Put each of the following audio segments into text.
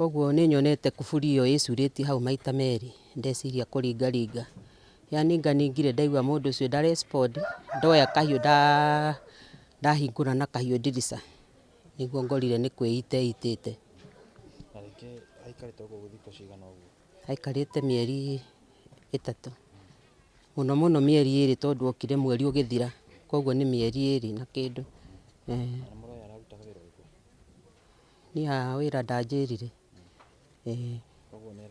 Koguo nĩ nyonete kuburi iyo icurĩtie hau maita merĩ ndeciria kũringaringa. Yaninganingire ndaigua mũndũ ũcio nda respond, ndoya kahiũ ndahingũra na kahiũ ndirica nĩguo ngorire nĩ kwĩita eitĩte. Na rĩngĩ aikarĩte ũguo thikũ cigana ũguo? Aikarĩte mĩeri 3. Mũno mũno mĩeri 2 tondũ okire mweri ũgĩthira. Koguo nĩ mĩeri 2 na kĩndũ. Na mũroya ararutaga wĩra ũrĩkũ? Niĩ wĩra ndanjĩrire. Koguo nĩ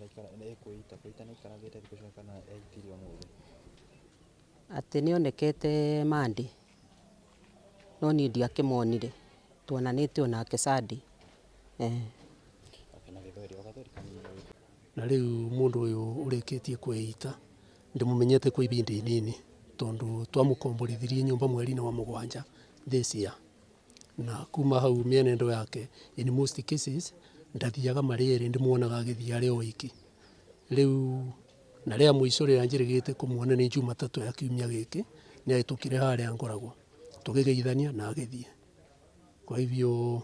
kwĩita nĩ aikaragĩte thikũ cigana kana aitirio mũthĩ? Atĩ nĩ onekete Monday no niĩ ndiakĩmonire, tuonanĩte onake Sunday. Na rĩu mũndũ ũyũ ũrĩkĩtie kwĩita ndĩmũmenyete kwa ihinda inini tondũ twamũkomborithirie nyũmba mweri-inĩ wa 7 this year, na kuma hau mĩenendo yake in most cases ndathiaga marĩrĩ ndĩmuonaga agĩthiĩ arĩ o wiki. Rĩu na rĩa mũico rĩrĩa njĩrĩgĩte kũmuona nĩ Jumatatũ ya kiumia gĩkĩ nĩ ahĩtũkire harĩa ngoragwo tũgĩgeithania na agĩthiĩ. Kwa hivyo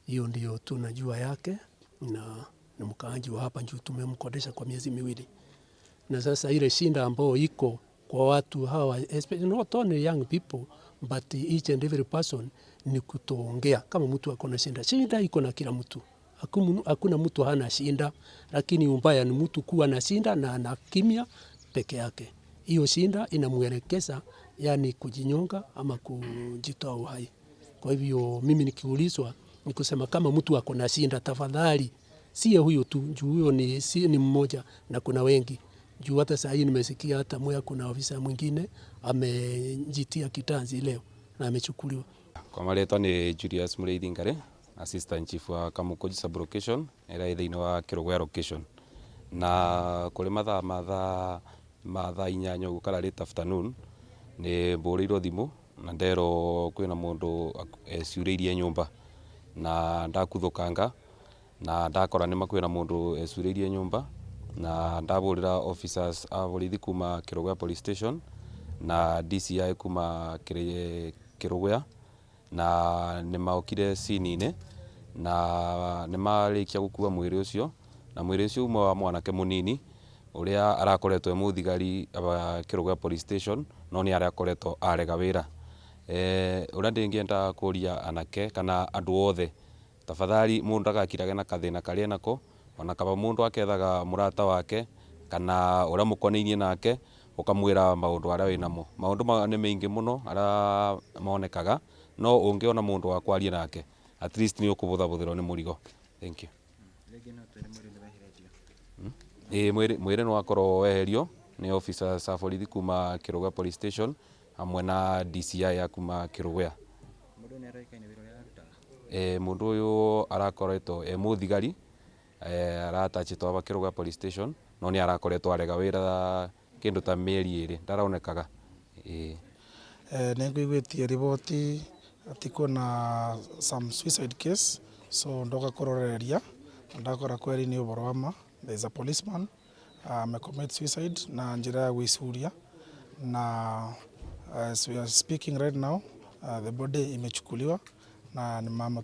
hiyo ndio tunajua yake na ni mkaaji wa hapa juu tumemkodesha kwa miezi 2. Na sasa ile shinda ambao iko kwa watu hawa, especially not only young people but each and every person, ni kutoongea. Kama mtu akona shinda, shinda iko na kila mtu. Hakuna mtu hana shinda, lakini ubaya ni mtu kuwa na shinda na anakimya peke yake. Hiyo shinda inamuelekeza yani kujinyonga ama kujitoa uhai. Kwa hivyo mimi nikiulizwa ni kusema kama mtu akona shinda, tafadhali siye huyo tu, juu huyo ni mmoja na kuna wengi. Juu hata saa hii nimesikia hata Mwea kuna ofisa mwingine amejitia kitanzi leo na amechukuliwa. Kwa marĩtwa nĩ Julius Mũrĩithi Ngare, Assistant Chief wa Kamukunji Sub-Location, ĩrĩa thĩinĩ wa Kĩrũgũya Location. Na kũrĩ mathaa 8 ũguo kana late afternoon nĩ mbũrĩirwo thimũ na nderwo kwĩna mũndũ eciurĩirie nyũmba, na ndakuthũkanga na ndakora nĩ kwĩna mũndũ eciurĩirie nyũmba, na ndabũrĩra officers a borithi kuma Kĩrũgũya Police Station na DCI kuma Kĩrũgũya, na nĩ maokire scene-inĩ na nĩ marĩkia gũkua mwĩrĩ ũcio, na mwĩrĩ ũcio uma wa mwanake mũnini ũrĩa arakoretwo mũthigari Kĩrũgũya Police Station no nĩ arakoretwo arega wĩra. Ũrĩa ndĩngĩenda kũria anake kana andũ othe, tafadhali mũndũ ndagakirage na kathĩna karĩa nako, ona kaba mũndũ akethaga mũrata wake kana ũrĩa mũkonainie nake ũkamwĩra maũndũ arĩa wĩnamo. Maũndũ nĩ maingĩ mũno arĩa monekaga, no ũngĩona mũndũ wa kwaria nake at least nĩ ũkũbũthabũthĩrwo nĩ mũrigo. Thank you. Mwĩrĩ nĩ wakorwo weherio nĩ officers a borithi kuma Kĩrũgũya Police Station hamwe na DCI ya kuma Kĩrũgũya. Mũndũ ũyũ arakoretwo mũthigari aratachĩtwo aba Kĩrũgũya Police Station no nĩ arakoretwo arega wĩra kĩndũ ta mĩeri 2 ndaronekaga. Nĩngũigwĩtie riboti atĩ kuna some suicide case, so ndoka kũroreria ndakora kweli ni ũboro wa ma. There is a policeman commit suicide na njĩra ya gwĩcuria, na as we are speaking right now the body imechukuliwa na ni mama